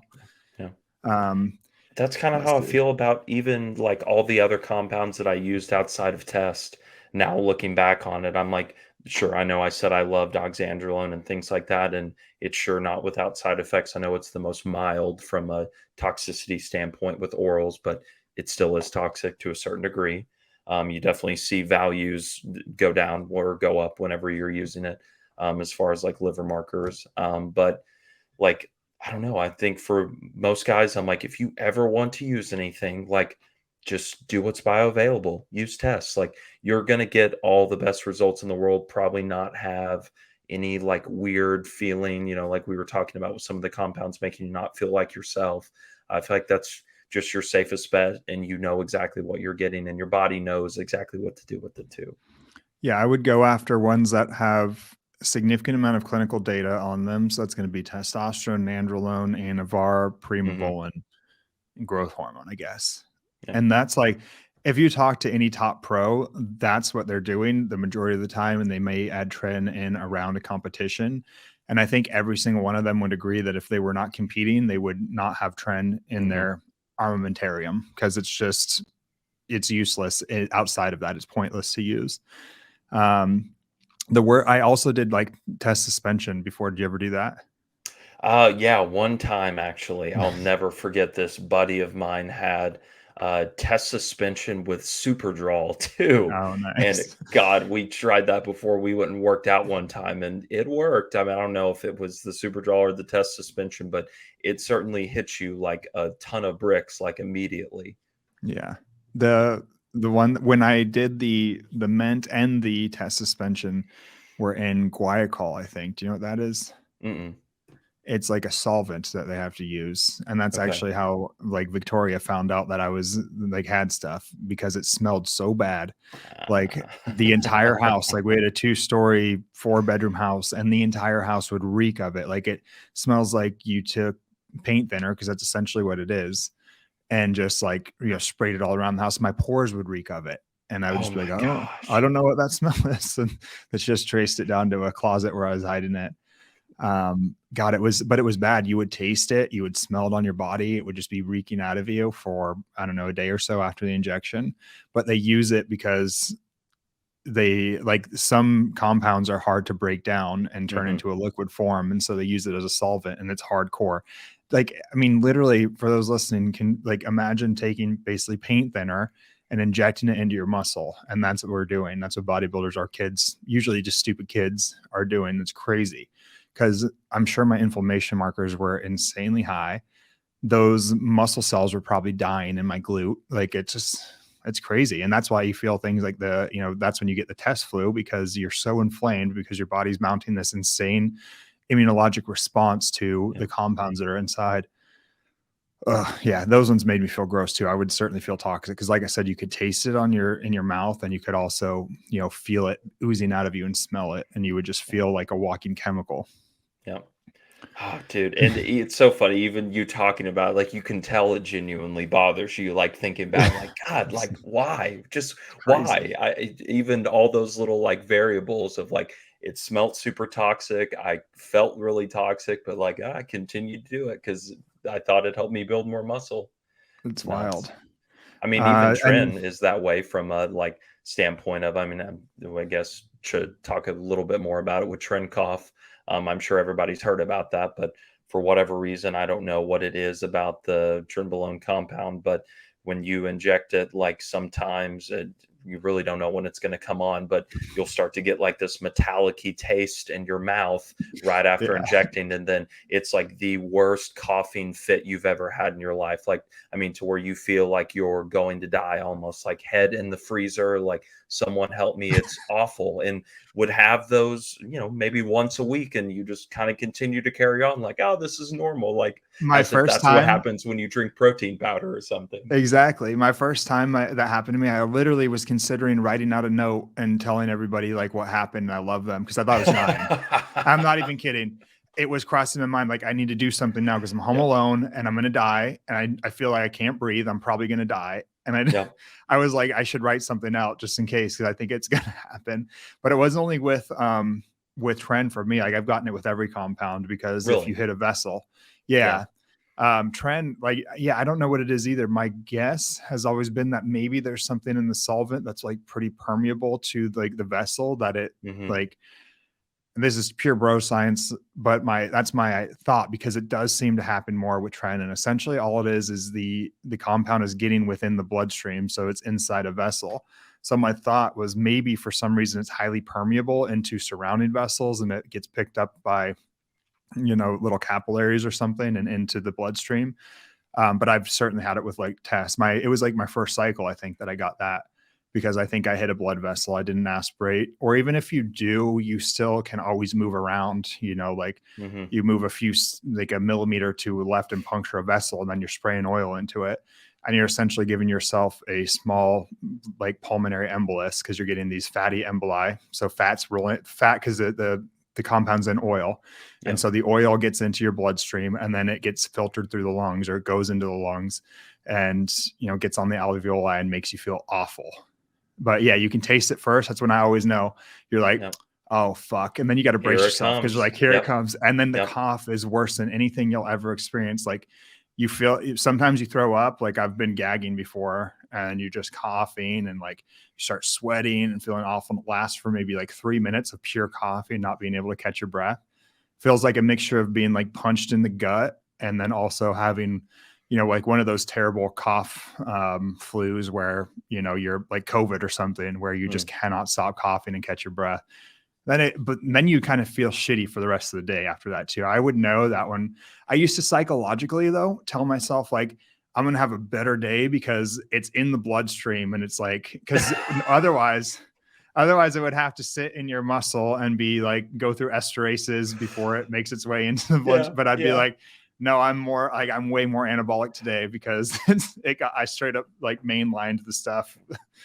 That's kind of how I feel about even all the other compounds that I used outside of test. Now looking back on it, I'm like, sure, I know I said I loved oxandrolone and things like that, and it's sure not without side effects. I know it's the most mild from a toxicity standpoint with orals, but it still is toxic to a certain degree. You definitely see values go down or go up whenever you're using it, as far as like liver markers. But like, I don't know. I think for most guys, I'm like, if you ever want to use anything, like, just do what's bioavailable. Use tests. Like, you're gonna get all the best results in the world. Probably not have any like weird feeling. Like we were talking about with some of the compounds making you not feel like yourself. I feel like that's just your safest bet, and you know exactly what you're getting, and your body knows exactly what to do with it too. Yeah, I would go after ones that have a significant amount of clinical data on them. So that's going to be testosterone, nandrolone, anavar, Hmm. primobolan, and growth hormone, I guess. Yeah. And that's like, if you talk to any top pro, that's what they're doing the majority of the time. And they may add tren in around a competition. And I think every single one of them would agree that if they were not competing, they would not have tren in Hmm. their armamentarium because it's useless. Outside of that, it's pointless to use. Um, the word I also did like test suspension before. Did you ever do that? Yeah, one time actually, I'll never forget this. Buddy of mine had test suspension with Superdrol too. Oh, And nice. God, we tried that before we went and worked out one time and it worked. I mean, I don't know if it was the Superdrol or the test suspension, but it certainly hits you like a ton of bricks, like immediately. Yeah. The one when I did the ment and the test suspension were in guaiacol, I think. Do you know what that is? Mm-mm. It's like a solvent that they have to use. And that's Okay. actually how like Victoria found out that I was like had stuff because it smelled so bad. Like the entire house, like we had a 2-story, 4-bedroom house, and the entire house would reek of it. Like it smells like you took paint thinner, because that's essentially what it is, and just like, sprayed it all around the house. My pores would reek of it. And I would Oh just be my like, oh, I gosh. don't know what that smell is. And it's just traced it down to a closet where I was hiding it. God, but it was bad. You would taste it, you would smell it on your body. It would just be reeking out of you for, I don't know, a day or so after the injection. But they use it because they like some compounds are hard to break down and turn Hmm. into a liquid form. And so they use it as a solvent, and it's hardcore. Like, I mean, literally, for those listening, can like imagine taking basically paint thinner and injecting it into your muscle. And that's what we're doing. That's what bodybuilders, our kids, usually just stupid kids, are doing. It's crazy because I'm sure my inflammation markers were insanely high. Those muscle cells were probably dying in my glute. Like it's crazy. And that's why you feel things like that's when you get the test flu, because you're so inflamed because your body's mounting this insane immunologic response to Yeah. the compounds that are inside. Yeah, those ones made me feel gross too. I would certainly feel toxic because, like I said, you could taste it in your mouth, and you could also, feel it oozing out of you and smell it, and you would just Yeah. feel like a walking chemical. Yeah. Oh, dude, and it's so funny. Even you talking about it, like you can tell it genuinely bothers you. Like thinking back, like God, like why? Just It's why? crazy. Even all those little like variables of like it smelled super toxic. I felt really toxic, but like I continued to do it because I thought it helped me build more muscle. It's Nuts. wild. I mean, even And Tren is that way from a like standpoint of, I mean, I guess should talk a little bit more about it with Tren cough. I'm sure everybody's heard about that, but for whatever reason, I don't know what it is about the trenbolone compound, but when you inject it, like sometimes you really don't know when it's going to come on, but you'll start to get like this metallic-y taste in your mouth right after yeah, injecting. And then it's like the worst coughing fit you've ever had in your life. Like, I mean, to where you feel like you're going to die, almost like head in the freezer, like someone help me. It's awful. And would have those, maybe once a week, and you just kind of continue to carry on like, oh, this is normal. Like my as if first that's what time. happens when you drink protein powder or something. Exactly. My first time that happened to me, I literally was considering writing out a note and telling everybody like what happened. And I love them because I thought I was dying. I'm not even kidding. It was crossing my mind like I need to do something now because I'm home Yep. alone and I'm gonna die. And I feel like I can't breathe. I'm probably gonna die. And I Yep. I was like, I should write something out just in case because I think it's gonna happen. But it wasn't only with Tren for me. Like I've gotten it with every compound because if you Really. hit a vessel, Yeah. yeah. Trend, like, yeah, I don't know what it is either. My guess has always been that maybe there's something in the solvent that's like pretty permeable to like the vessel that it Hmm. like and this is pure bro science, but that's my thought, because it does seem to happen more with tren. And essentially all it is the compound is getting within the bloodstream, so it's inside a vessel. So my thought was maybe for some reason it's highly permeable into surrounding vessels, and it gets picked up by, little capillaries or something and into the bloodstream. But I've certainly had it with like tests. It was like my first cycle, I think, that I got that, because I think I hit a blood vessel. I didn't aspirate, or even if you do, you still can always move around, like Hmm. you move like a millimeter to left and puncture a vessel, and then you're spraying oil into it. And you're essentially giving yourself a small, like, pulmonary embolus, because you're getting these fatty emboli. So fat, because the compound's in oil. And Yep. so the oil gets into your bloodstream, and then it gets filtered through the lungs, or it goes into the lungs, and, gets on the alveoli and makes you feel awful. But yeah, you can taste it first. That's when I always know. You're like, Yep. oh, fuck. And then you got to brace Here it yourself, because you're comes. like, here it Yep. comes. And then the Yep. cough is worse than anything you'll ever experience. Like, you feel, sometimes you throw up. Like, I've been gagging before, and you're just coughing, and like you start sweating and feeling awful. And it lasts for maybe like 3 minutes of pure coughing, not being able to catch your breath. Feels like a mixture of being like punched in the gut, and then also having, like one of those terrible cough flus where, you're like COVID or something, where you just Mm. cannot stop coughing and catch your breath. But then you kind of feel shitty for the rest of the day after that too. I would know that one. I used to psychologically, though, tell myself like, I'm going to have a better day because it's in the bloodstream. And it's like, because otherwise it would have to sit in your muscle and be like, go through esterases before it makes its way into the blood. Yeah. But I'd be Yeah. like, no, I'm way more anabolic today, because I straight up like mainlined the stuff.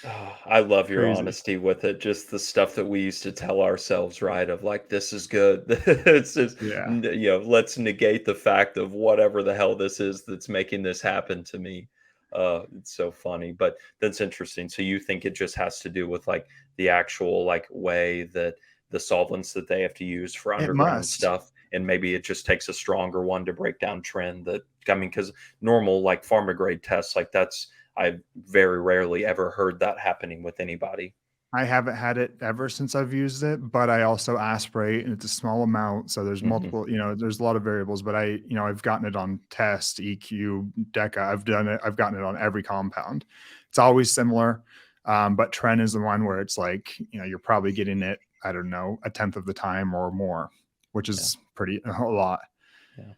Oh, I love your Crazy. honesty with it. Just the stuff that we used to tell ourselves, right? Of like, this is good. It's just, Yeah. let's negate the fact of whatever the hell this is that's making this happen to me. It's so funny, but that's interesting. So you think it just has to do with like the actual like way that the solvents that they have to use for It underground must. stuff, and maybe it just takes a stronger one to break down trend. That, I mean, because normal like pharma grade tests, like that's, I've very rarely ever heard that happening with anybody. I haven't had it ever since I've used it, but I also aspirate, and it's a small amount. So there's Mhm. multiple, there's a lot of variables, but I've gotten it on test, EQ, DECA. I've gotten it on every compound. It's always similar. But tren is the one where it's like, you're probably getting it, I don't know, a tenth of the time or more, which Yeah, is a lot. yeah.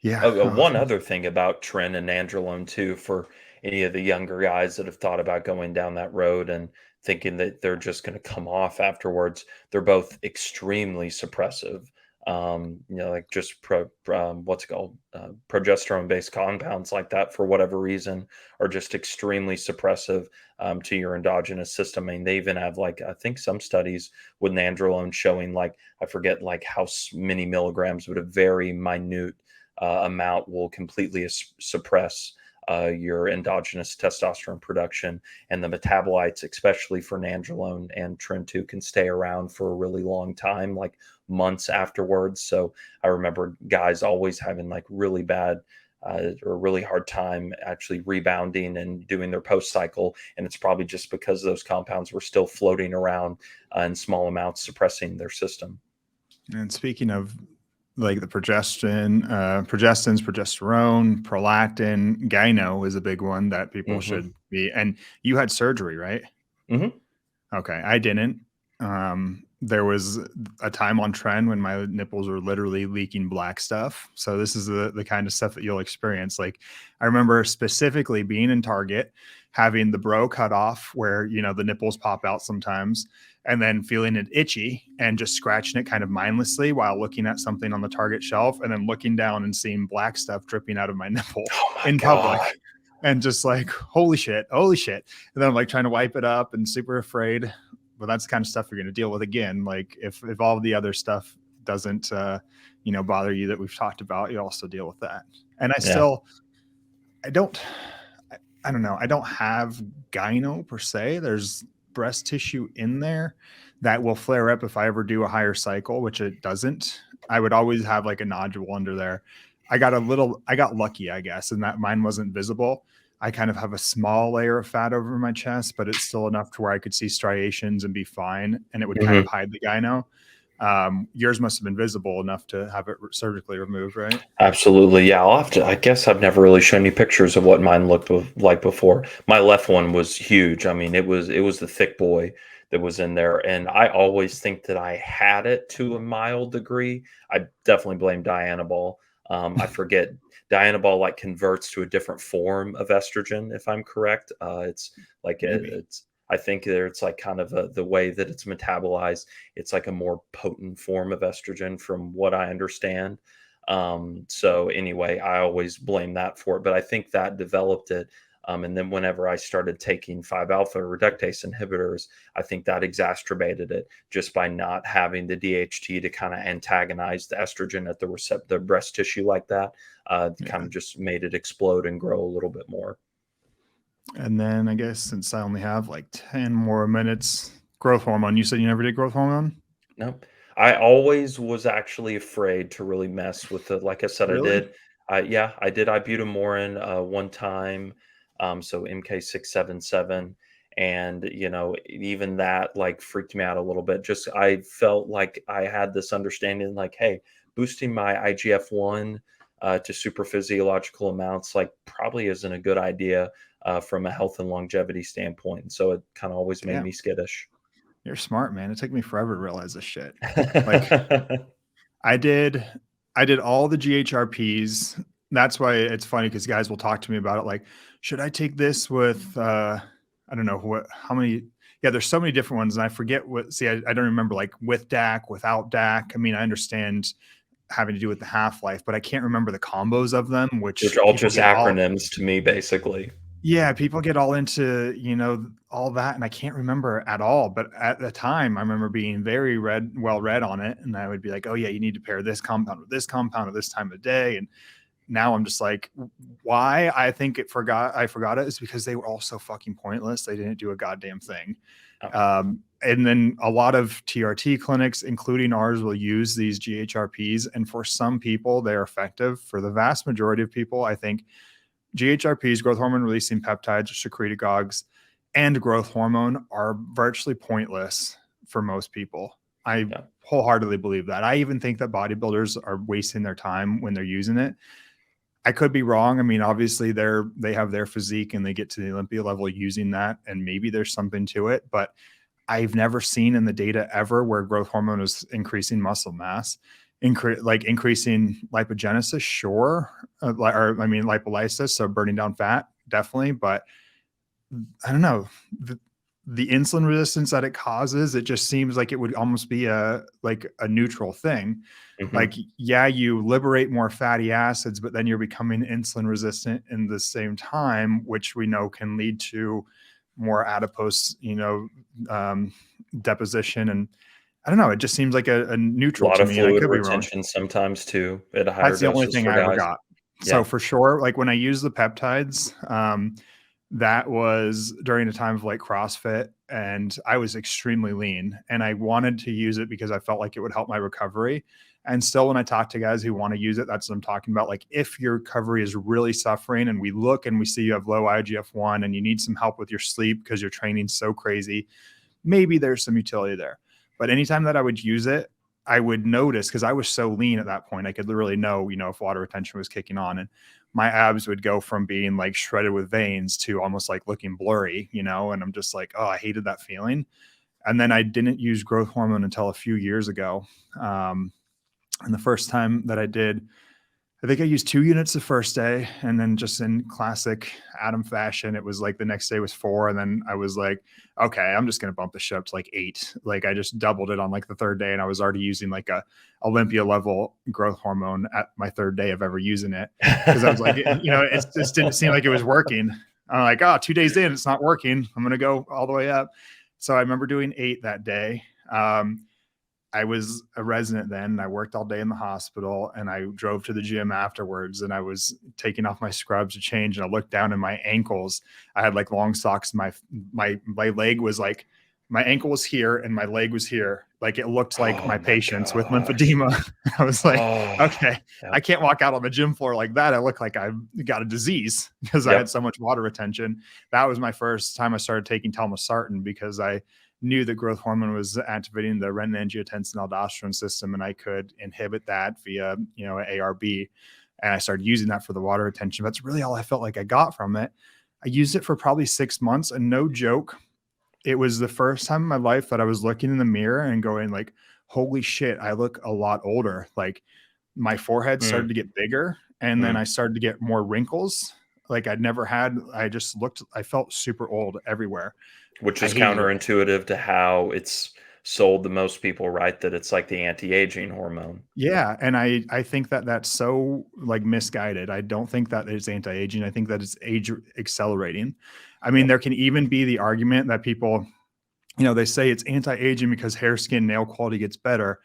Yeah. Oh, one other thing about tren and nandrolone too, for any of the younger guys that have thought about going down that road and thinking that they're just going to come off afterwards, they're both extremely suppressive. Like just what's it called, progesterone-based compounds like that, for whatever reason, are just extremely suppressive to your endogenous system. I mean, they even have like, I think some studies with nandrolone showing like, I forget like how many milligrams, but a very minute amount will completely suppress your endogenous testosterone production, and the metabolites, especially for nandrolone and tren2, can stay around for a really long time, like months afterwards. So I remember guys always having like really bad or really hard time actually rebounding and doing their post cycle, and it's probably just because those compounds were still floating around in small amounts, suppressing their system. And speaking of like the progestins, progesterone, prolactin, gyno is a big one that people Hmm. should be. And you had surgery, right? Hmm. Okay, I didn't. There was a time on trend when my nipples were literally leaking black stuff. So this is the kind of stuff that you'll experience. Like, I remember specifically being in Target, having the bro cut off where, the nipples pop out sometimes, and then feeling it itchy and just scratching it kind of mindlessly while looking at something on the Target shelf, and then looking down and seeing black stuff dripping out of my nipple Oh my in public. God. And just like, holy shit, holy shit. And then I'm like trying to wipe it up and super afraid. But that's the kind of stuff you're going to deal with again. Like, if all of the other stuff doesn't, bother you that we've talked about, you also deal with that. And Yeah. I don't, I don't know. I don't have gyno per se. There's breast tissue in there that will flare up if I ever do a higher cycle, which it doesn't. I would always have like a nodule under there. I got lucky, I guess, and that mine wasn't visible. I kind of have a small layer of fat over my chest, but it's still enough to where I could see striations and be fine, and it would kind of Mhm. hide the gyno. Yours must have been visible enough to have it surgically removed, right? Absolutely. Yeah, I'll have to. I guess I've never really shown you pictures of what mine looked like before. My left one was huge. I mean, it was the thick boy that was in there, and I always think that I had it to a mild degree. I definitely blame Dianabol. I forget Dianabol like converts to a different form of estrogen, if I'm correct. It's like Maybe. it's. I think there it's like kind of the way that it's metabolized. It's like a more potent form of estrogen, from what I understand. So anyway, I always blame that for it, but I think that developed it. And then whenever I started taking 5-alpha reductase inhibitors, I think that exacerbated it just by not having the DHT to kind of antagonize the estrogen at the breast tissue like that. Kind Yeah. of just made it explode and grow a little bit more. And then I guess since I only have like 10 more minutes, growth hormone. You said you never did growth hormone? No, I always was actually afraid to really mess with it. Like I said, I Really? did. Yeah, I did ibutamorin one time, so MK677, and even that like freaked me out a little bit. Just I felt like I had this understanding, like, hey, boosting my IGF-1 to super physiological amounts like probably isn't a good idea from a health and longevity standpoint. So it kind of always made me Damn. skittish. You're smart, man. It took me forever to realize this shit. Like I did I did all the GHRPs. That's why it's funny because guys will talk to me about it like, should I take this with I don't know what how many yeah, there's so many different ones and I forget what see I don't remember like with DAC, without DAC. I mean, I understand having to do with the half-life, but I can't remember the combos of them, Which which are all people just get all acronyms to me, basically. yeah, people get all into, all that, and I can't remember at all. But at the time, I remember being very well read on it, and I would be like, "Oh yeah, you need to pair this compound with this compound at this time of day." And now I'm just like, why? I forgot it is because they were all so fucking pointless. They didn't do a goddamn thing. Oh, And then a lot of TRT clinics, including ours, will use these GHRPs, and for some people, they're effective. For the vast majority of people, I think GHRPs, growth hormone releasing peptides, secretagogues, and growth hormone are virtually pointless for most people. I yeah. wholeheartedly believe that. I even think that bodybuilders are wasting their time when they're using it. I could be wrong. I mean, obviously they have their physique and they get to the Olympia level using that, and maybe there's something to it, but I've never seen in the data ever where growth hormone is increasing muscle mass, like increasing lipogenesis, sure, or I mean lipolysis, so burning down fat, definitely. But I don't know the insulin resistance that it causes. It just seems like it would almost be a neutral thing. Like, Mhm. yeah, you liberate more fatty acids, but then you're becoming insulin resistant in the same time, which we know can lead to more adipose, um, deposition. And I don't know, it just seems like a A neutral lot to of me, and I fluid could be wrong. retention sometimes too at higher That's the only doses thing for I ever guys. got. So Yeah. for sure, like when I use the peptides, that was during a time of like CrossFit, and I was extremely lean, and I wanted to use it because I felt like it would help my recovery. And still, when I talk to guys who want to use it, that's what I'm talking about. Like, if your recovery is really suffering, and we look and we see you have low IGF-1 and you need some help with your sleep because you're training so crazy, maybe there's some utility there. But anytime that I would use it, I would notice because I was so lean at that point, I could literally know, if water retention was kicking on, and my abs would go from being like shredded with veins to almost like looking blurry, and I'm just like, oh, I hated that feeling. And then I didn't use growth hormone until a few years ago. And the first time that I did, I think I used 2 units the first day, and then just in classic Adam fashion, it was like the next day was 4, and then I was like, "Okay, I'm just gonna bump the ship to like 8." Like, I just doubled it on like the 3rd day, and I was already using like a Olympia level growth hormone at my 3rd day of ever using it because I was like, it just didn't seem like it was working. I'm like, "Oh, 2 days in, it's not working. I'm gonna go all the way up." So I remember doing 8 that day. I was a resident then, and I worked all day in the hospital, and I drove to the gym afterwards, and I was taking off my scrubs to change, and I looked down and my ankles, I had like long socks. My leg was like, my ankle was here and my leg was here. Like, it looked like Oh my my patients with gosh. lymphedema. I was like, Oh, okay, I yep. can't walk out on the gym floor like that. I look like I've got a disease because I had Yep. so much water retention. That was my first time I started taking telmisartan because I knew that growth hormone was activating the renin-angiotensin-aldosterone system, and I could inhibit that via, ARB. And I started using that for the water retention. That's really all I felt like I got from it. I used it for probably 6 months, and no joke, it was the first time in my life that I was looking in the mirror and going like, holy shit, I look a lot older. Like my forehead started Mm, to get bigger, and then mm. I started to get more wrinkles like I'd never had. I felt super old everywhere. Which I is hated it. counterintuitive to how it's sold to most people, right? That it's like the anti-aging hormone. Yeah, and I think that that's so, like, misguided. I don't think that it's anti-aging. I think that it's age accelerating. I mean, Yep. there can even be the argument that people, they say it's anti-aging because hair, skin, nail quality gets better.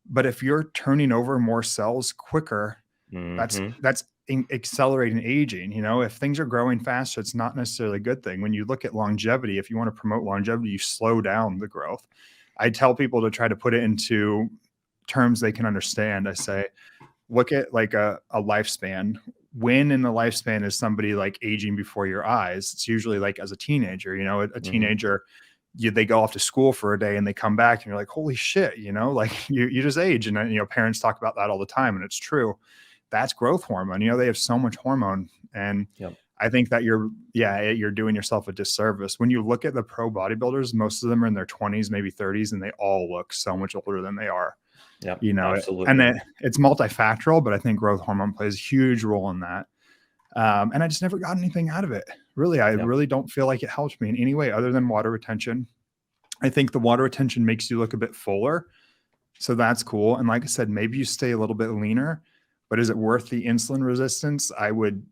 But if you're turning over more cells quicker, that's Mhm. that's accelerating aging. If things are growing faster, it's not necessarily a good thing. When you look at longevity, if you want to promote longevity, you slow down the growth. I tell people to try to put it into terms they can understand. I say, look at like a lifespan. When in the lifespan is somebody like aging before your eyes? It's usually like as a teenager. A Mhm. teenager, they go off to school for a day and they come back and you're like, holy shit, like you just age. And parents talk about that all the time, and it's true. That's growth hormone. They have so much hormone. And Yep. I think that you're doing yourself a disservice. When you look at the pro bodybuilders, most of them are in their 20s, maybe 30s, and they all look so much older than they are. Yep. And Absolutely. it's multifactorial, but I think growth hormone plays a huge role in that. And I just never got anything out of it. Really, I Yep. really don't feel like it helped me in any way other than water retention. I think the water retention makes you look a bit fuller. So that's cool. And like I said, maybe you stay a little bit leaner, but is it worth the insulin resistance? I would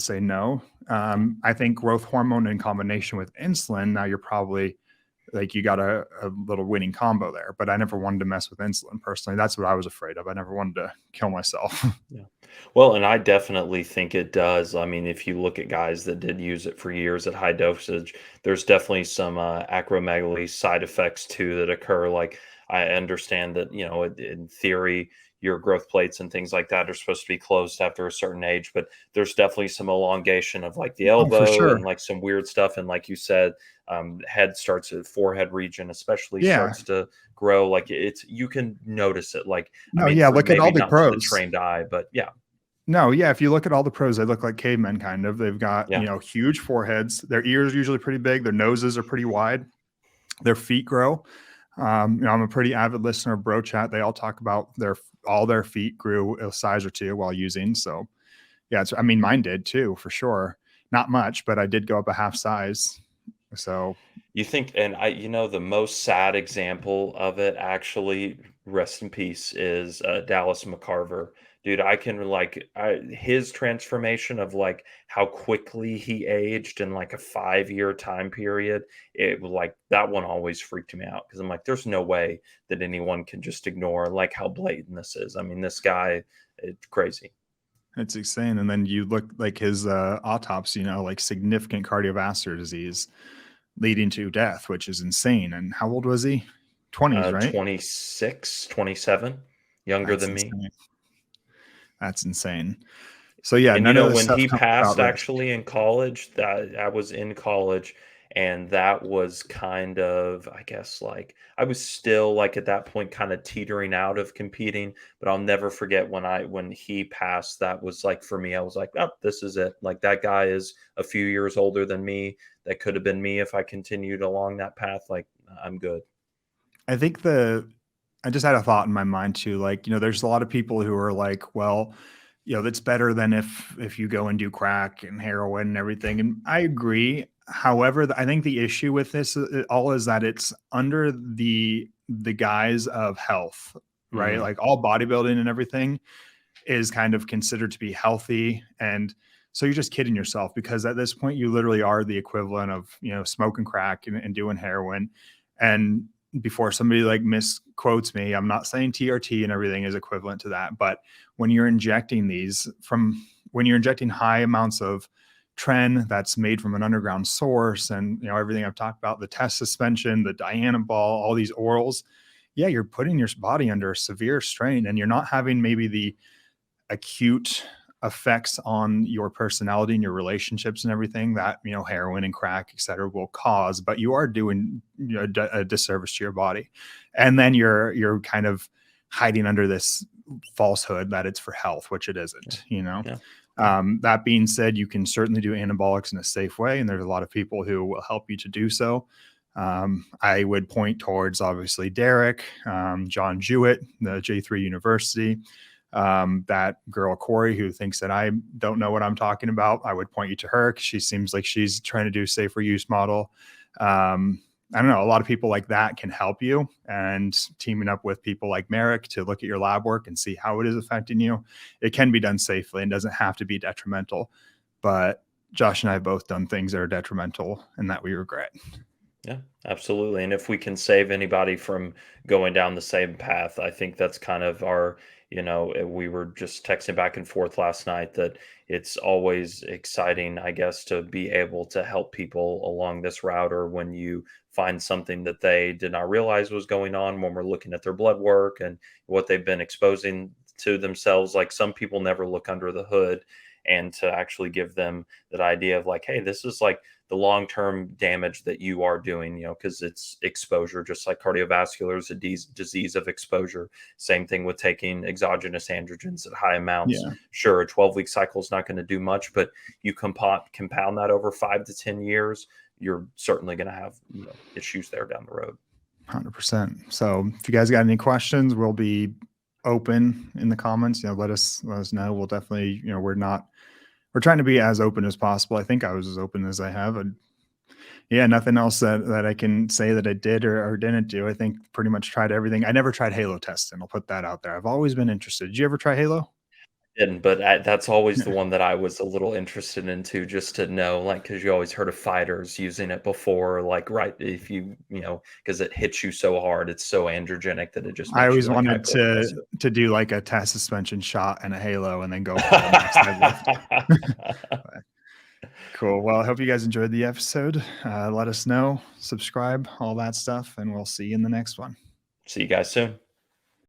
say no. Yep. I think growth hormone in combination with insulin, now you're probably like you got a little winning combo there. But I never wanted to mess with insulin personally. That's what I was afraid of. I never wanted to kill myself. Yeah. Well, and I definitely think it does. I mean, if you look at guys that did use it for years at high dosage, there's definitely some acromegaly side effects too that occur. Like, I understand that, in theory, your growth plates and things like that are supposed to be closed after a certain age, but there's definitely some elongation of like the Oh, for elbow sure. and like some weird stuff. And like you said, head starts at forehead region, especially Yeah. starts to grow. Like you can notice it. Like, I No, mean, yeah. for Look at all maybe the not to the pros. trained eye, but yeah. No, yeah, if you look at all the pros, they look like cavemen kind of. They've got, Yeah. huge foreheads. Their ears are usually pretty big. Their noses are pretty wide. Their feet grow. I'm a pretty avid listener of Bro Chat. They all talk about all their feet grew a size or two while using. So yeah, I mean, mine did too, for sure. Not much, but I did go up a half size. So You think, and the most sad example of it, actually, rest in peace, is Dallas McCarver. Dude, I can his transformation of like how quickly he aged in like a 5-year time period. It was like that one always freaked me out because I'm like, there's no way that anyone can just ignore like how blatant this is. I mean, this guy, it's crazy. it's insane. And then you look like his autopsy, like significant cardiovascular disease leading to death, which is insane. And how old was he? 20s, right? 26, 27, younger That's than me. insane. That's insane. So yeah, And none of this when stuff he comes without passed risk. actually in college, that I was in college, and that was kind of, I guess, like I was still like at that point kind of teetering out of competing, but I'll never forget when he passed, that was like for me, I was like, oh, this is it. Like that guy is a few years older than me. That could have been me if I continued along that path. Like I'm good. I think I just had a thought in my mind too. Like, there's a lot of people who are like, well, that's better than if you go and do crack and heroin and everything. And I agree. However, I think the issue with this all is that it's under the guise of health, right? Hmm. Like all bodybuilding and everything is kind of considered to be healthy. And so you're just kidding yourself because at this point you literally are the equivalent of, smoking crack and doing heroin. And before somebody like misquotes me, I'm not saying TRT and everything is equivalent to that. But when you're injecting when you're injecting high amounts of tren that's made from an underground source and, everything I've talked about, the test suspension, the dianabol, all these orals, yeah, you're putting your body under severe strain and you're not having maybe the acute effects on your personality and your relationships and everything that, you know, heroin and crack, et cetera, will cause, but you are doing, you know, a disservice to your body. And then you're kind of hiding under this falsehood that it's for health, which it isn't, you know. Yeah. Yeah. That being said, you can certainly do anabolics in a safe way, and there's a lot of people who will help you to do so. I would point towards obviously Derek, John Jewett, the J3 University, that girl Corey, who thinks that I don't know what I'm talking about. I would point you to her because she seems like she's trying to do a safer use model. I don't know, a lot of people like that can help you, and teaming up with people like Marek to look at your lab work and see how it is affecting you. It can be done safely and doesn't have to be detrimental, but Josh and I have both done things that are detrimental and that we regret. Yeah, absolutely. And if we can save anybody from going down the same path, I think that's kind of our, we were just texting back and forth last night that it's always exciting, I guess, to be able to help people along this route, or when you find something that they did not realize was going on when we're looking at their blood work and what they've been exposing to themselves. Like, some people never look under the hood, and to actually give them that idea of like, hey, this is like the long-term damage that you are doing, because it's exposure, just like cardiovascular is a disease of exposure. Same thing with taking exogenous androgens at high amounts. Yeah. Sure, a 12-week cycle is not going to do much, but you compound that over 5 to 10 years, you're certainly going to have issues there down the road. 100%. So if you guys got any questions, we'll be open in the comments. Let us know. We'll definitely, we're trying to be as open as possible. I think I was as open as I have. And yeah, nothing else that I can say that I did or didn't do. I think pretty much tried everything. I never tried Halo testing. I'll put that out there. I've always been interested. Did you ever try Halo? Didn't, but that's always the one that I was a little interested in too, just to know, like, because you always heard of fighters using it before, like, right, if because it hits you so hard, it's so androgenic that it just I makes always you like wanted to do like a test suspension shot and a Halo and then go for the next deadlift. Cool. Well, I hope you guys enjoyed the episode. Let us know, subscribe, all that stuff, and we'll see you in the next one. See you guys soon.